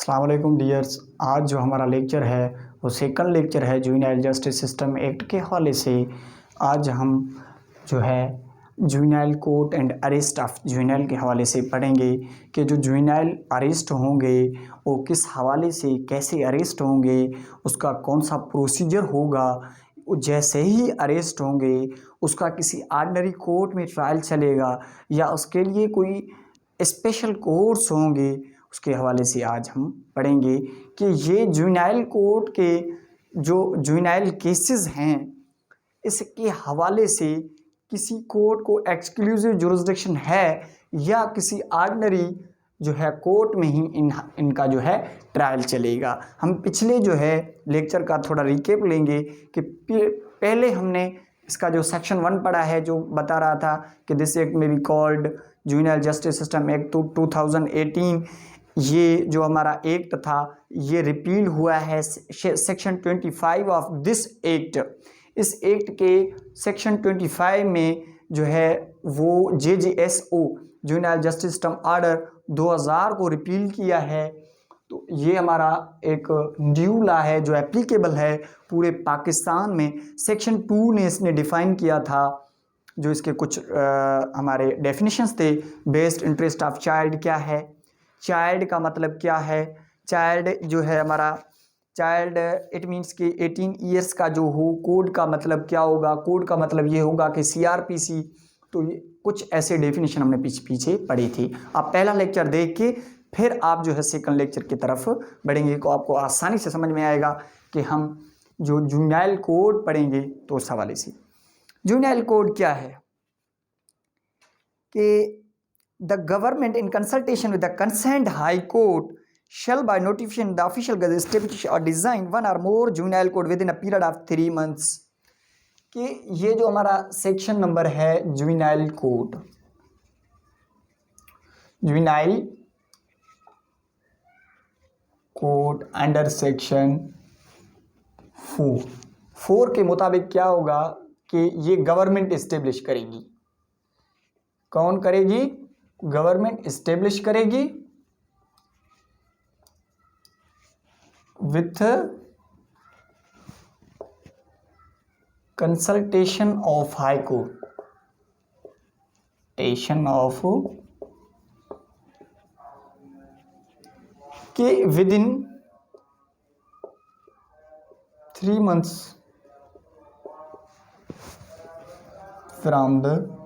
अस्सलाम वालेकुम डियर्स। आज जो हमारा लेक्चर है वो सेकंड लेक्चर है जुवेनाइल जस्टिस सिस्टम एक्ट के हवाले से। आज हम जो है juvenile court and arrest of juvenile के हवाले से पढ़ेंगे कि जो जुवेनाइल अरेस्ट होंगे वो किस हवाले से कैसे अरेस्ट होंगे, उसका कौन सा प्रोसीजर होगा। वो जैसे ही अरेस्ट होंगे उसका किसी ऑर्डिनरी कोर्ट में ट्रायल चलेगा या उसके लिए कोई स्पेशल कोर्स होंगे, उसके हवाले से आज हम पढ़ेंगे कि ये जुवेनाइल कोर्ट के जो जुवेनाइल केसेस हैं इसके हवाले से किसी कोर्ट को एक्सक्लूसिव जुरिस्डिक्शन है या किसी ऑर्डिनरी जो है कोर्ट में ही इनका जो है ट्रायल चलेगा। हम पिछले जो है लेक्चर का थोड़ा रिकेप लेंगे कि पहले हमने इसका जो सेक्शन 1 पढ़ा है जो बता रहा था कि दिस एक्ट में be called juvenile justice system act 2018। ये जो हमारा एक्ट था ये रिपील हुआ है सेक्शन 25 ऑफ दिस एक्ट। इस एक्ट के सेक्शन 25 में जो है वो JJSO juvenile justice system order 2000 को रिपील किया है। तो ये हमारा एक न्यू लॉ है जो एप्लीकेबल है पूरे पाकिस्तान में। सेक्शन 2 ने इसने डिफ़ाइन किया था, जो इसके कुछ हमारे डेफिनेशंस थे। बेस्ट इंटरेस्ट ऑफ चाइल्ड क्या है, चाइल्ड का मतलब क्या है, चाइल्ड जो है हमारा चाइल्ड इट मीन्स कि 18 ईयर्स का जो हो, कोड का मतलब क्या होगा, कोड का मतलब ये होगा कि CRPC। तो ये कुछ ऐसे डेफिनेशन हमने पीछे पढ़ी थी। आप पहला लेक्चर देख के फिर आप जो है सेकंड लेक्चर की तरफ बढ़ेंगे तो आपको आसानी से समझ में आएगा कि हम जो जुवेनाइल कोड पढ़ेंगे तो उस हवाले से। जुवेनाइल कोड क्या है कि the government in consultation with the concerned high court shall by notification the official gazette establish or design one or more juvenile code within a period of 3 months। कि ये जो हमारा सेक्शन नंबर है juvenile code, juvenile code under section 4 के मुताबिक क्या होगा कि ये गवर्नमेंट इस्टेब्लिश करेगी। कौन करेगी? गवर्नमेंट इस्टेब्लिश करेगी with consultation of high court, टेशन ऑफ के within 3 months from the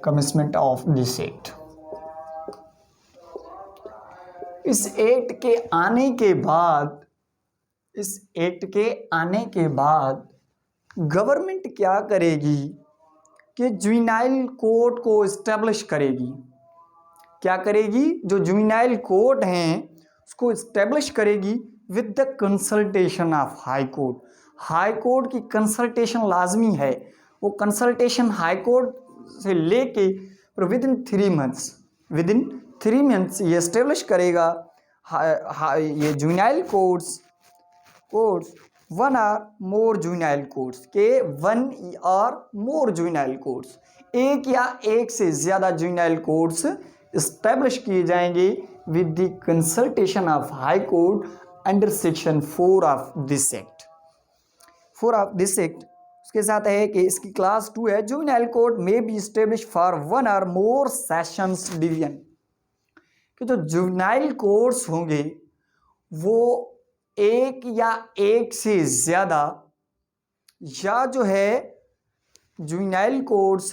commitment of this act. इस एक्ट के आने के बाद, इस एक्ट के आने के बाद गवर्नमेंट क्या करेगी कि जुवेनाइल कोर्ट को इस्टेब्लिश करेगी। क्या करेगी? जो जुवेनाइल कोर्ट हैं उसको इस्टेब्लिश करेगी with the consultation of high court. High court की कंसल्टेशन लाजमी है। वो कंसल्टेशन हाई कोर्ट से लेके विद इन 3 मंथ्स ये इस्टेब्लिश करेगा ये juvenile courts one or more juvenile courts के 1 और मोर जुवेनाइल कोर्ट्स, एक या एक से ज़्यादा जुवेनाइल कोर्ट्स इस्टेब्लिश किए जाएंगे with the consultation of high court under section 4 of this act. उसके साथ है कि इसकी क्लास 2 है जुवेनाइल कोर्ट में B establish for 1 or more sessions division. कि जो जुवेनाइल कोर्ट्स होंगे वो एक या एक से ज़्यादा, या जो है जुवेनाइल कोर्ट्स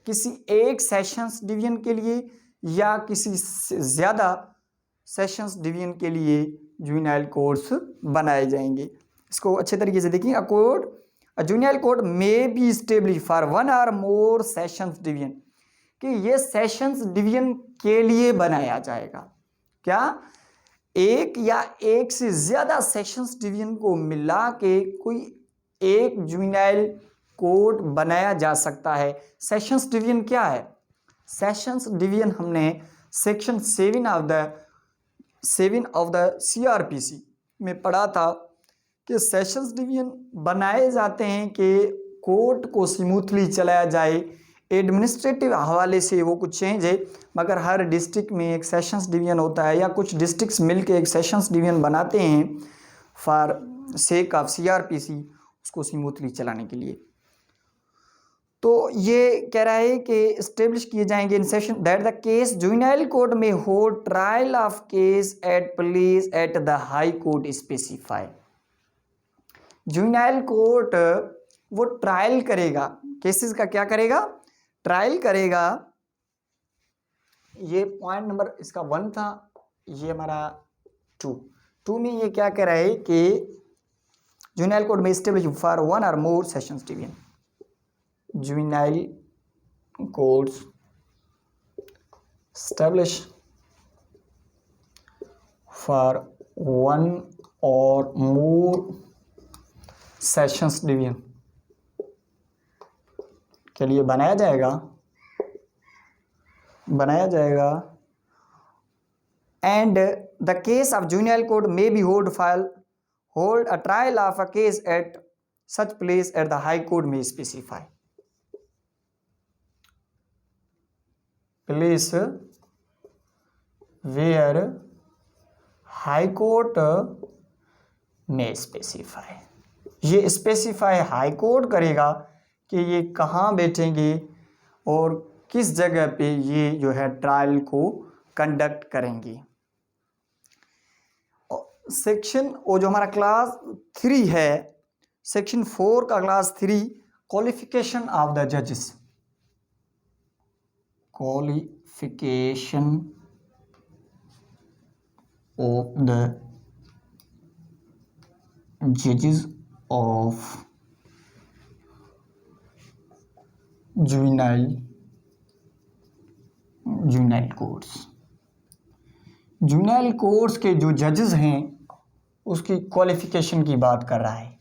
किसी एक सेशंस डिवीजन के लिए या किसी ज़्यादा सेशंस डिवीजन के लिए जुवेनाइल कोर्ट्स बनाए जाएंगे। इसको अच्छे तरीके से देखिए। A juvenile court may be established for 1 or more sessions division, कि ये सेशंस डिवीजन के लिए बनाया जाएगा। क्या? एक या एक से ज़्यादा सेशंस डिवीजन को मिला के कोई एक जुवेनाइल कोर्ट बनाया जा सकता है। सेशंस डिवीजन क्या है? सेशंस डिवीजन हमने सेक्शन 7 ऑफ द CRPC में पढ़ा था कि सेशंस डिवीजन बनाए जाते हैं कि कोर्ट को स्मूथली चलाया जाए, एडमिनिस्ट्रेटिव हवाले से वो कुछ चेंज है, मगर हर डिस्ट्रिक्ट में एक सेशंस डिवीज़न होता है या कुछ डिस्ट्रिक्ट्स मिलके एक सेशंस डिवीज़न बनाते हैं फॉर सेक ऑफ CRPC, उसको स्मूथली चलाने के लिए। तो ये कह रहा है कि इस्टेब्लिश किए जाएंगे in session that the case juvenile court में hold trial of case at place at the high court specify. Juvenile court वो ट्रायल करेगा, केसेस का क्या करेगा, ट्रायल करेगा। ये पॉइंट नंबर इसका 1 था, ये हमारा 2 में ये क्या कह रहा है कि जुवेनाइल कोर्ट में establish for 1 or more sessions division. Juvenile courts establish for 1 or more sessions division के लिए बनाया जाएगा and the case of juvenile court may be hold a trial of a case at such place at the high court में specify. Place where high court में specify, ये specify high court करेगा कि ये कहाँ बैठेंगे और किस जगह पे ये जो है ट्रायल को कंडक्ट करेंगे। सेक्शन वो जो हमारा क्लास 3 है, सेक्शन 4 का क्लास 3 क्वालिफिकेशन ऑफ द जजेस, क्वालिफिकेशन ऑफ द जजेस of juvenile courts. Juvenile courts के जो जजेस हैं उसकी क्वालिफिकेशन की बात कर रहा है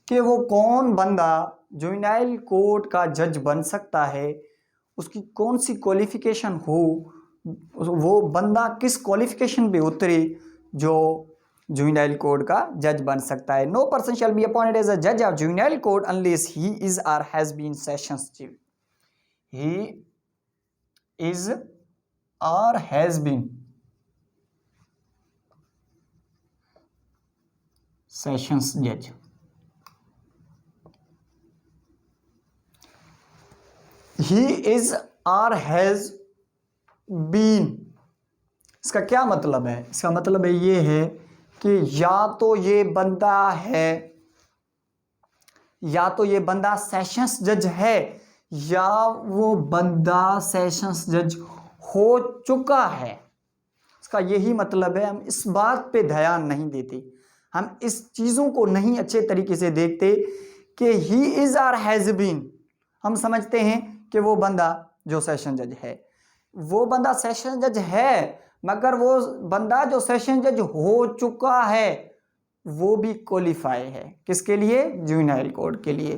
कि वो कौन बंदा जुवेनाइल कोर्ट का जज बन सकता है, उसकी कौन सी क्वालिफिकेशन हो, वो बंदा किस क्वालिफिकेशन पे उतरे जो जुवेनाइल कोर्ट का जज बन सकता है। No person shall be appointed as a जज of juvenile court unless he is और हैज बीन सेशंस जज। ही इज और हैज बीन सेशंस जज। ही इज और हैज बीन, इसका क्या मतलब है? इसका मतलब है ये है कि या तो ये बंदा सेशंस जज है या वो बंदा सेशंस जज हो चुका है। इसका यही मतलब है। हम इस बात पे ध्यान नहीं देते, हम इस चीज़ों को नहीं अच्छे तरीके से देखते कि ही इज और हैज बीन। हम समझते हैं कि वो बंदा जो सेशन जज है, वो बंदा सेशन जज है, मगर वो बंदा जो सेशन जज हो चुका है वो भी क्वालिफाई है। किसके लिए? जुवेनाइल कोर्ट के लिए,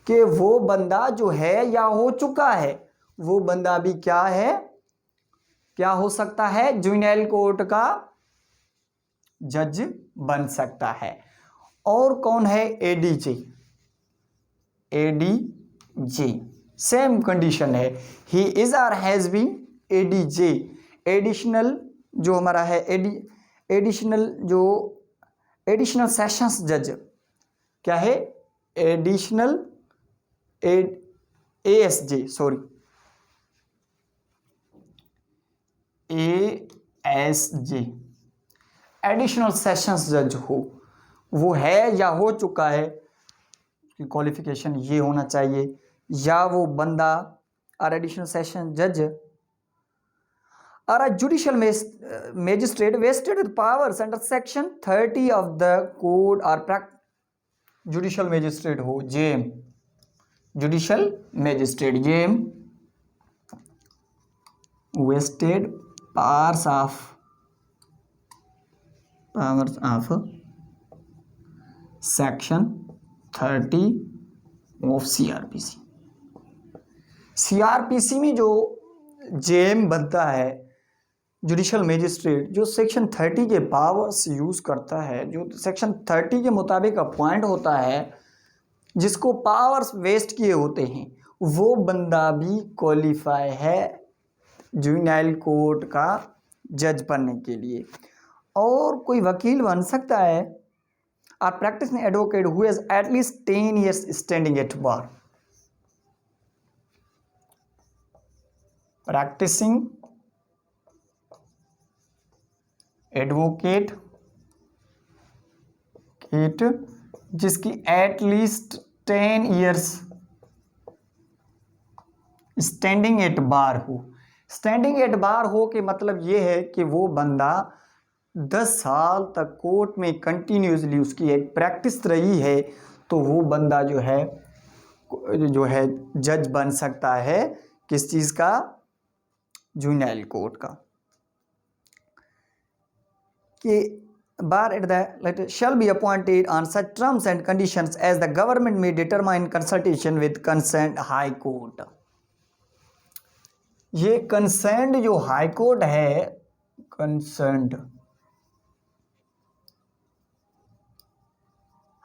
कि वो बंदा जो है या हो चुका है वो बंदा भी क्या है, क्या हो सकता है? जुवेनाइल कोर्ट का जज बन सकता है। और कौन है? एडीजे। सेम कंडीशन है, ही इज और हैज बीन एडीजे। एडिशनल जो हमारा है एडिशनल सेशंस जज क्या है? एडिशनल ASJ एडिशनल सेशंस जज हो, वो है या हो चुका है, उसकी क्वालिफिकेशन ये होना चाहिए, या वो बंदा और एडिशनल सेशन जज और judicial magistrate vested with powers under section 30 of the code और जुडिशियल मैजिस्ट्रेट हो, JM, judicial magistrate JM, vested powers of section 30 of CrPC में जो जेएम बनता है, जुडिशियल मैजिस्ट्रेट, जो सेक्शन 30 के पावर्स यूज करता है, जो सेक्शन 30 के मुताबिक अपॉइंट होता है, जिसको पावर्स वेस्ट किए होते हैं, वो बंदा भी क्वालिफाई है जुवेनाइल कोर्ट का जज बनने के लिए। और कोई वकील बन सकता है और practising advocate who has at least 10 years standing at bar. Practising advocate जिसकी at least 10 years standing at bar हो। स्टैंडिंग एट बार हो के मतलब ये है कि वो बंदा 10 साल तक कोर्ट में कंटिन्यूसली उसकी एक प्रैक्टिस रही है, तो वो बंदा जो है जज बन सकता है किस चीज़ का? जुवेनाइल कोर्ट का। कि bar at the shall be appointed on such terms and conditions as the government may determine consultation with concerned high court। ये कंसर्न्ड जो हाई कोर्ट है, कंसर्न्ड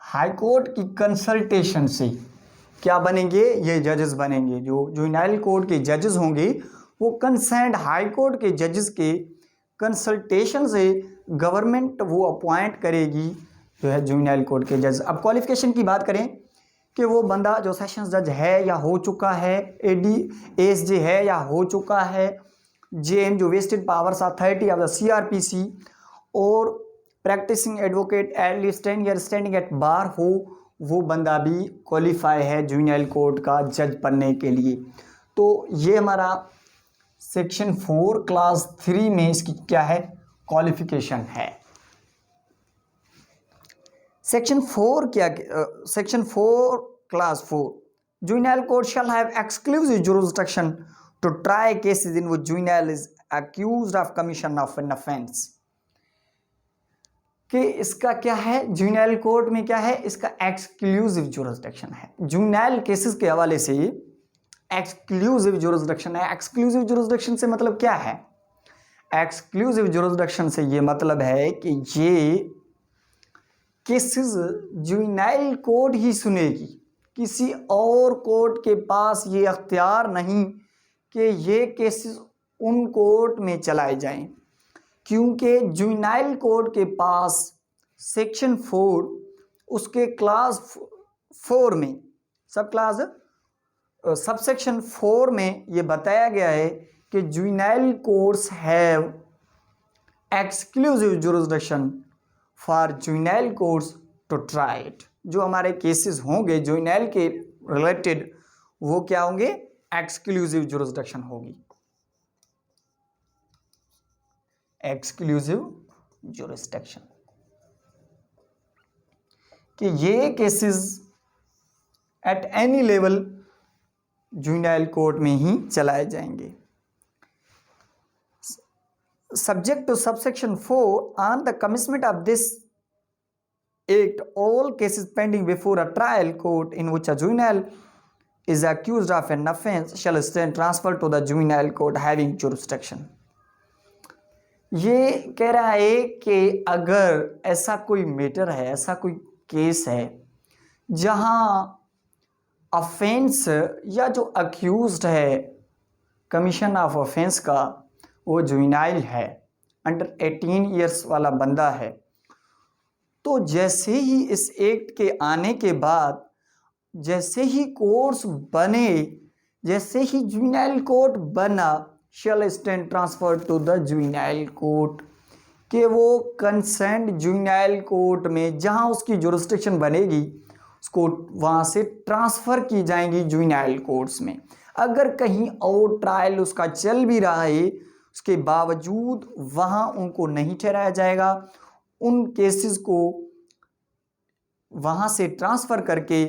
हाई कोर्ट की कंसल्टेशन से क्या बनेंगे? ये जजेस बनेंगे। जो जुवेनाइल कोर्ट के जजेस होंगे वो कंसर्न्ड हाई कोर्ट के जजेस के कंसल्टेशन से गवर्नमेंट वो अपॉइंट करेगी जो है जुवेनाइल कोर्ट के जज। अब क्वालिफिकेशन की बात करें कि वो बंदा जो सेशंस जज है या हो चुका है, ASJ है या हो चुका है, JM जो vested powers authority of the CRPC, or practising advocate at least 10 years standing at bar हो, वो बंदा भी क्वालिफाई है जुवेनाइल कोर्ट का जज बनने के लिए। तो ये हमारा सेक्शन 4 क्लास 3 में इसकी क्या है? क्वालिफिकेशन है। सेक्शन 4 क्या? Section 4 class 4 juvenile court shall have exclusive jurisdiction to try cases in which juvenile is accused of commission of an offence. कि इसका क्या है? जुवेनाइल कोर्ट में क्या है? इसका एक्सक्लूसिव जुरिसडिक्शन है। जुवेनाइल केसेस के हवाले से एक्सक्लूसिव जुरिसडिक्शन है। एक्सक्लूसिव जुरिसडिक्शन से मतलब क्या है? एक्सक्लूसिव जुरिसडिक्शन से ये मतलब है कि ये केसेस जुवेनाइल कोर्ट ही सुनेगी, किसी और कोर्ट के पास ये अख्तियार नहीं कि ये केसेस उन कोर्ट में चलाए जाएं, क्योंकि जुवेनाइल कोर्ट के पास सेक्शन 4 उसके क्लास 4 में सबसेक्शन 4 में ये बताया गया है कि juvenile courts have exclusive jurisdiction for juvenile courts to try it. जो हमारे केसेस होंगे जुवेनाइल के रिलेटेड वो क्या होंगे? एक्सक्लूसिव जुरिसडिक्शन होगी। एक्सक्लूसिव जुरिसडिक्शन कि ये cases at any level juvenile court में ही चलाए जाएंगे। Subject to subsection 4, on the commencement of this act, all cases pending before a trial court in which a juvenile is accused of an offence shall stand transferred to the juvenile court having jurisdiction। ये कह रहा है कि अगर ऐसा कोई matter है, ऐसा कोई केस है जहां ऑफेंस या जो अक्यूज्ड है कमीशन ऑफ ऑफेंस का वो जुवेनाइल है, अंडर 18 years वाला बंदा है, तो जैसे ही इस एक्ट के आने के बाद जैसे ही कोर्ट्स बने, जैसे ही जुवेनाइल कोर्ट बना, shall stand transfer to the juvenile court, कि वो कंसर्न्ड जुवेनाइल कोर्ट में जहां उसकी जुरिसडिक्शन बनेगी उसको वहां से ट्रांसफ़र की जाएंगी जुवेनाइल कोर्ट्स में। अगर कहीं और ट्रायल उसका चल भी रहा है उसके बावजूद वहां उनको नहीं ठहराया जाएगा, उन केसेस को वहां से ट्रांसफ़र करके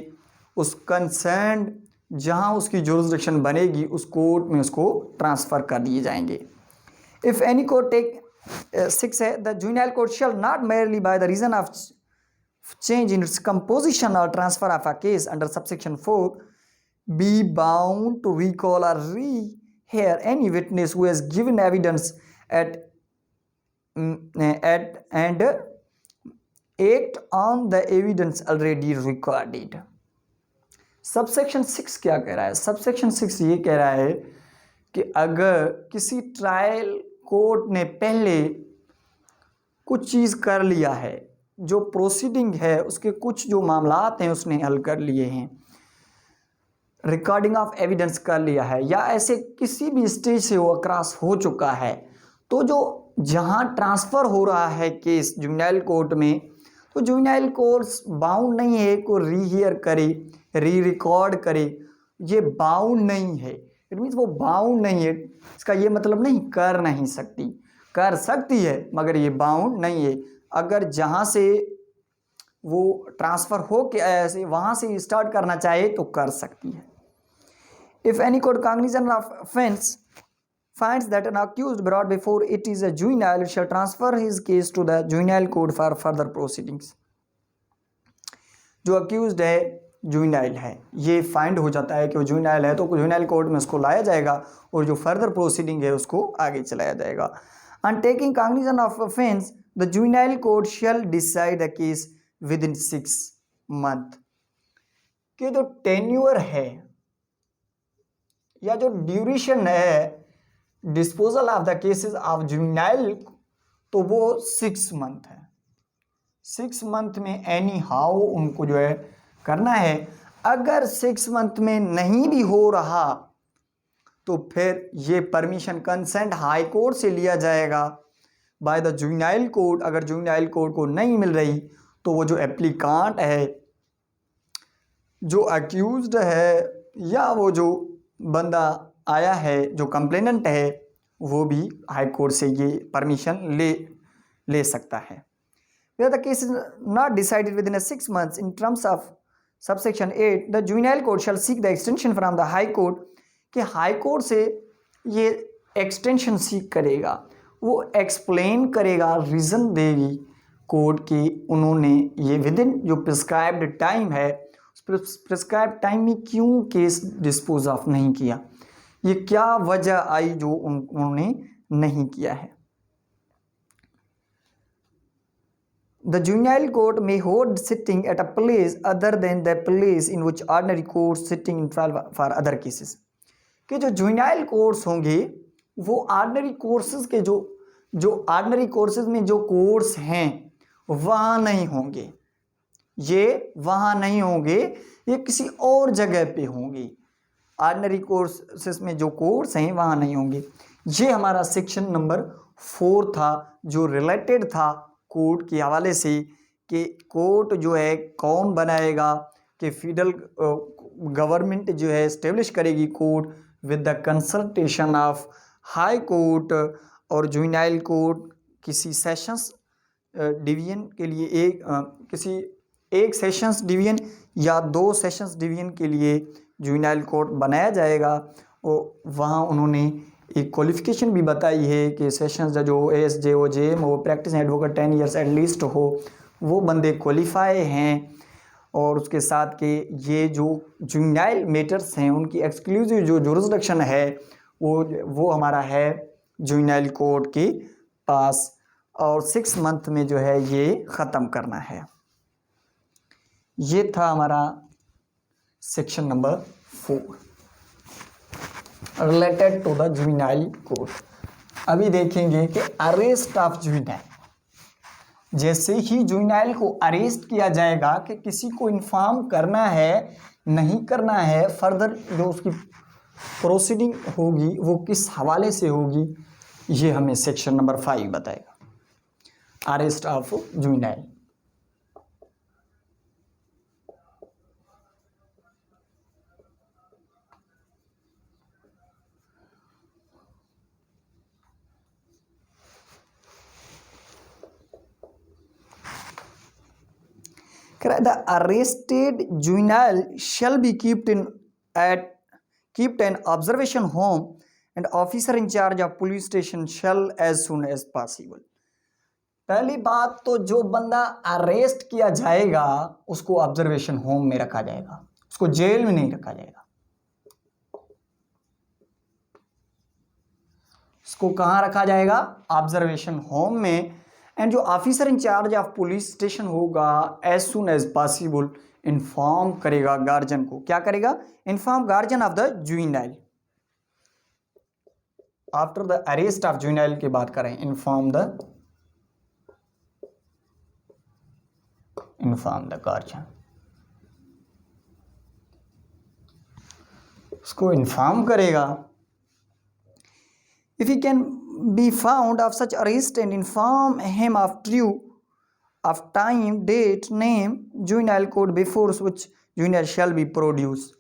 उस कंसर्न्ड जहां उसकी जुरिसडिक्शन बनेगी उस कोर्ट में उसको ट्रांसफ़र कर दिए जाएंगे। इफ़ एनी कोर्ट टेक 6 है, the juvenile court shall not merely by the reason of change in its composition or transfer of a case under subsection 4 be bound to recall or rehear any witness who has given evidence at and act on the evidence already recorded। Subsection 6 क्या कह रहा है? Subsection 6 ये कह रहा है कि अगर किसी ट्रायल कोर्ट ने पहले कुछ चीज़ कर लिया है, जो प्रोसीडिंग है उसके कुछ जो मामलात हैं उसने हल कर लिए हैं, रिकॉर्डिंग ऑफ एविडेंस कर लिया है, या ऐसे किसी भी स्टेज से वो क्रॉस हो चुका है, तो जो जहां ट्रांसफ़र हो रहा है केस जुवेनाइल कोर्ट में, तो जुवेनाइल कोर्ट बाउंड नहीं है को रीहियर करे, री रिकॉर्ड करे। ये बाउंड नहीं है, इट मीन्स वो बाउंड नहीं है। इसका ये मतलब नहीं कर नहीं सकती, कर सकती है, मगर ये बाउंड नहीं है। अगर जहाँ से वो ट्रांसफ़र हो के ऐसे वहाँ से स्टार्ट करना चाहे तो कर सकती है। If any court Cognizant of offence finds that an accused brought before it is a juvenile, it shall transfer his case to the juvenile court for further proceedings। जो अक्यूज्ड है जुवेनाइल है, ये फाइंड हो जाता है कि वो juvenile है, तो जुवेनाइल कोर्ट में उसको लाया जाएगा और जो फर्दर प्रोसीडिंग है उसको आगे चलाया जाएगा। On taking cognition of offence the juvenile court shell decide the case with in 6 month। कि जो टेन्यूअर है या जो ड्यूरेशन है disposal of the cases of juvenile, तो वो 6 month है। 6 month में एनी हाउ उनको जो है करना है। अगर 6 month में नहीं भी हो रहा तो फिर ये परमिशन कंसेंट हाई कोर्ट से लिया जाएगा बाय द जुवेनाइल कोर्ट। अगर जुवेनाइल कोर्ट को नहीं मिल रही तो वो जो एप्लीकांट है, जो अक्यूज्ड है, या वो जो बंदा आया है जो कंप्लेनेंट है, वो भी हाई कोर्ट से ये परमिशन ले सकता है। Where the case is not decided within 6 months in terms of subsection 8, the juvenile court shall seek the extension from the high court। कि हाई कोर्ट से ये एक्सटेंशन सीख करेगा, वो एक्सप्लेन करेगा, रीज़न देगी कोर्ट की उन्होंने ये विद इन जो प्रिस्क्राइब्ड टाइम है, उस प्रिस्क्राइब्ड टाइम में क्यों केस डिस्पोज ऑफ नहीं किया, ये क्या वजह आई जो उन्होंने नहीं किया है। The juvenile court may hold sitting at a place other than the place in which ordinary courts sitting in trial for other cases। कि जो जुवेनाइल कोर्ट्स होंगे वो ऑर्डिनरी कोर्सेज के जो ऑर्डिनरी कोर्सेज में जो कोर्ट्स हैं वहाँ नहीं होंगे, ये वहाँ नहीं होंगे, ये किसी और जगह पे होंगे। ऑर्डिनरी कोर्सेज में जो कोर्ट्स हैं वहाँ नहीं होंगे। ये हमारा सेक्शन नंबर 4 था जो रिलेटेड था कोर्ट के हवाले से कि कोर्ट जो है कौन बनाएगा, कि फेडरल गवर्नमेंट जो है इस्टेब्लिश करेगी court with the consultation of high court, और जुवेनाइल कोर्ट किसी सेशंस डिवीजन के लिए किसी एक सेशंस डिवीजन या 2 सेशंस डिवीजन के लिए जुवेनाइल कोर्ट बनाया जाएगा। और वहाँ उन्होंने एक क्वालिफिकेशन भी बताई है कि सेशंस जो ASJ हो, JM हो, प्रैक्टिस एडवोकेट 10 years एटलीस्ट हो, वो बंदे क्वालिफाई हैं। और उसके साथ के ये जो जुवेनाइल मैटर्स हैं उनकी एक्सक्लूसिव जो जुरिसडिक्शन है वो हमारा है जुवेनाइल कोर्ट के पास, और 6 month में जो है ये ख़त्म करना है। ये था हमारा section number 4 related to the juvenile court. अभी देखेंगे कि अरेस्ट ऑफ जुवेनाइल। जैसे ही जुवेनाइल को अरेस्ट किया जाएगा कि किसी को इन्फॉर्म करना है नहीं करना है, फर्दर जो उसकी प्रोसीडिंग होगी वो किस हवाले से होगी, ये हमें सेक्शन नंबर 5 बताएगा। Arrest of juvenile. The arrested juvenile shall be kept an observation home, and officer in charge of police station shall as soon as possible। पहली बात तो जो बंदा अरेस्ट किया जाएगा उसको ऑब्जर्वेशन होम में रखा जाएगा, उसको जेल में नहीं रखा जाएगा। उसको कहाँ रखा जाएगा? ऑब्जर्वेशन होम में। एंड जो officer in-charge of police station होगा as soon as possible, inform करेगा गार्जियन को। क्या करेगा? Inform guardian of the juvenile after the arrest of juvenile की बात करें, इन्फॉर्म द गार्जियन, उसको इन्फॉर्म करेगा। If he can be found of such arrest and inform him of true of time, date, name, juvenile code before which juvenile shall be produced।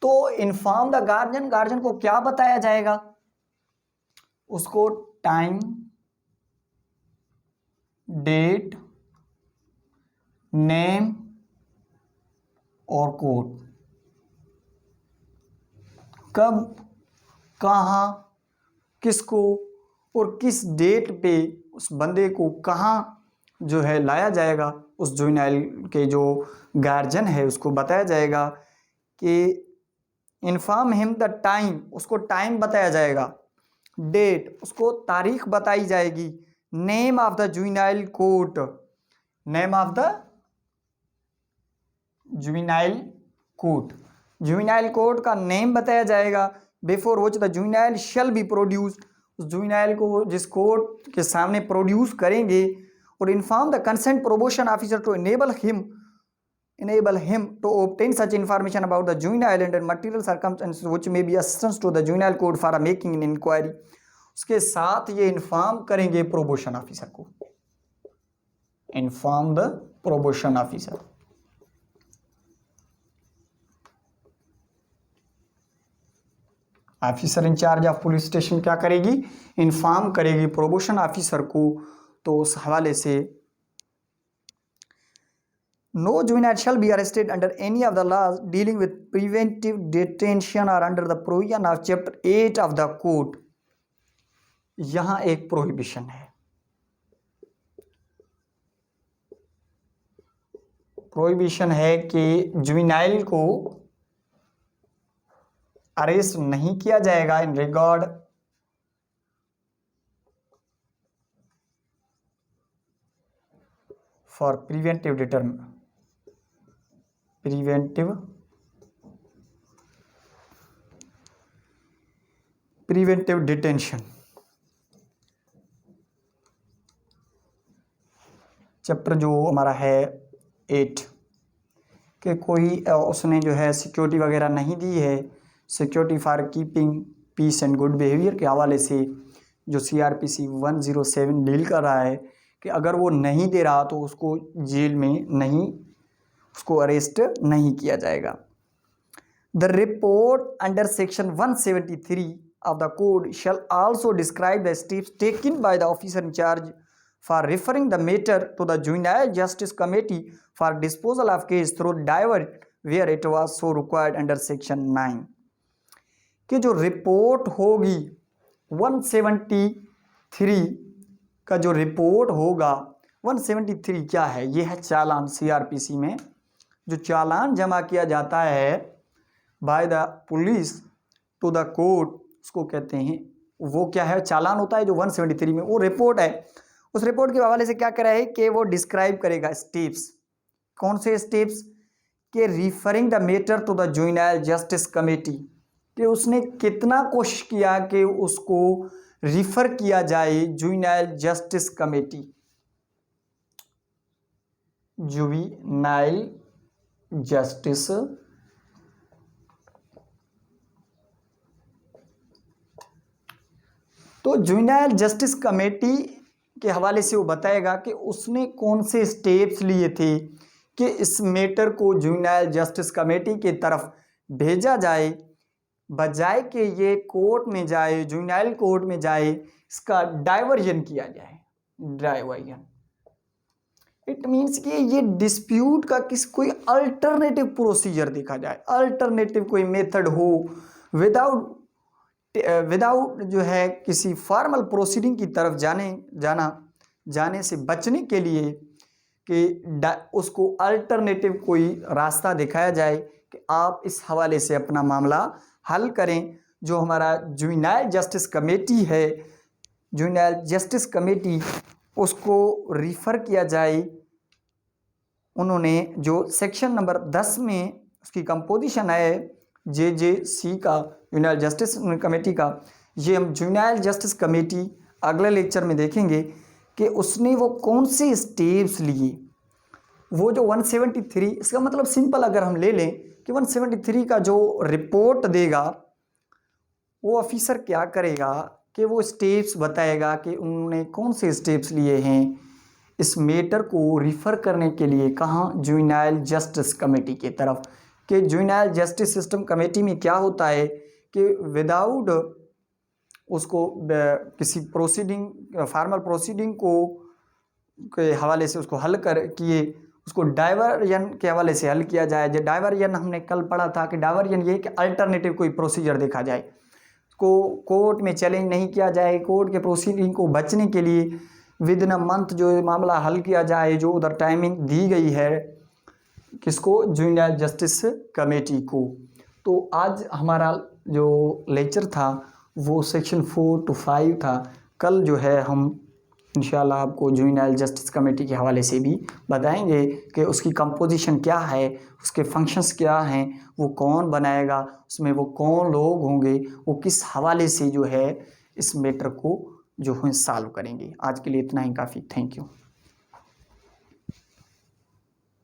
तो inform the guardian, guardian को क्या बताया जाएगा? उसको time, date, name और code, कब, कहाँ, किसको और किस डेट पे उस बंदे को कहाँ जो है लाया जाएगा, उस जुवेनाइल के जो गार्जियन है उसको बताया जाएगा कि इन्फॉर्म हिम द टाइम, उसको टाइम बताया जाएगा, डेट, उसको तारीख बताई जाएगी, name of the juvenile court, name of the juvenile court, juvenile court का नेम बताया जाएगा, before which the juvenile shall be produced, उस जुवेनाइल को जिस कोर्ट के सामने प्रोड्यूस करेंगे, और inform the consent probation officer to enable him to obtain such information about the juvenile and material circumstances which may be assistance to the juvenile court for making an inquiry। उसके साथ ये inform करेंगे probation officer को, inform the probation officer. Officer in-charge of police station क्या करेगी? Inform करेगी probation officer को। तो उस हवाले से no juvenile shall be arrested under any of the laws dealing with preventive detention or under the provision of chapter 8 of the code. यहां एक प्रोहिबिशन है, प्रोहिबिशन है कि जुवेनाइल को अरेस्ट नहीं किया जाएगा in regard for preventive detention. Chapter जो हमारा है 8 कि कोई उसने जो है सिक्योरिटी वगैरह नहीं दी है, security for keeping peace and good behaviour के हवाले से जो CRPC 107 डील कर रहा है कि अगर वो नहीं दे रहा तो उसको जेल में नहीं, उसको अरेस्ट नहीं किया जाएगा। The report under section 173 of the code shall also describe the steps taken by the officer in charge for referring the matter to the juvenile justice committee for disposal of case through divert where it was so required under section 9। कि जो report होगी 173 का जो report होगा, 173 क्या है? ये है चालान। CRPC में जो चालान जमा किया जाता है by the police to the court, उसको कहते हैं, वो क्या है? चालान होता है जो 173 में। वो रिपोर्ट है, उस रिपोर्ट के हवाले से क्या करा है कि वो डिस्क्राइब करेगा स्टेप्स। कौन से स्टेप्स? कि referring the matter to the juvenile justice committee, कि उसने कितना कोशिश किया कि उसको रिफर किया जाए juvenile justice committee, juvenile justice तो जुवेनाइल जस्टिस कमेटी के हवाले से वो बताएगा कि उसने कौन से स्टेप्स लिए थे कि इस मैटर को जुवेनाइल जस्टिस कमेटी की तरफ भेजा जाए, बजाय कि ये कोर्ट में जाए, जुवेनाइल कोर्ट में जाए, इसका डाइवर्जन किया जाए। डाइवर्जन इट मीन्स कि ये डिस्प्यूट का कोई अल्टरनेटिव प्रोसीजर देखा जाए, अल्टरनेटिव कोई मेथड हो विदाउट जो है किसी फॉर्मल प्रोसीडिंग की तरफ जाने से बचने के लिए कि उसको अल्टरनेटिव कोई रास्ता दिखाया जाए कि आप इस हवाले से अपना मामला हल करें। जो हमारा जुवेनाइल जस्टिस कमेटी है, जुवेनाइल जस्टिस कमेटी, उसको रिफ़र किया जाए उन्होंने जो सेक्शन नंबर 10 में उसकी कंपोजिशन है JJC का, जुवेनाइल जस्टिस कमेटी का, ये हम जुवेनाइल जस्टिस कमेटी अगले लेक्चर में देखेंगे कि उसने वो कौन से स्टेप्स लिए। वो जो 173, इसका मतलब सिंपल अगर हम ले लें कि 173 का जो रिपोर्ट देगा वो ऑफिसर क्या करेगा कि वो स्टेप्स बताएगा कि उन्होंने कौन से स्टेप्स लिए हैं इस मैटर को रिफ़र करने के लिए, कहाँ, जुवेनाइल जस्टिस कमेटी की तरफ। कि जुवेनाइल जस्टिस सिस्टम कमेटी में क्या होता है कि विदाउट उसको किसी प्रोसीडिंग, फार्मल प्रोसीडिंग को के हवाले से उसको हल कर किए, उसको डाइवर्जन के हवाले से हल किया जाए। जो डाइवर्जन हमने कल पढ़ा था कि डाइवर्जन ये कि अल्टरनेटिव कोई प्रोसीजर देखा जाए, को कोर्ट में चैलेंज नहीं किया जाए, कोर्ट के प्रोसीडिंग को बचने के लिए विद इन अ मंथ जो मामला हल किया जाए, जो उधर टाइमिंग दी गई है किसको, जुवेनाइल जस्टिस कमेटी को। तो आज हमारा जो लेक्चर था वो सेक्शन 4 to 5 था। कल जो है हम इंशाल्लाह आपको जुवेनाइल जस्टिस कमेटी के हवाले से भी बताएंगे कि उसकी कंपोजिशन क्या है, उसके फंक्शंस क्या हैं, वो कौन बनाएगा, उसमें वो कौन लोग होंगे, वो किस हवाले से जो है इस मैटर को जो है सॉल्व करेंगे। आज के लिए इतना ही काफ़ी। Thank you.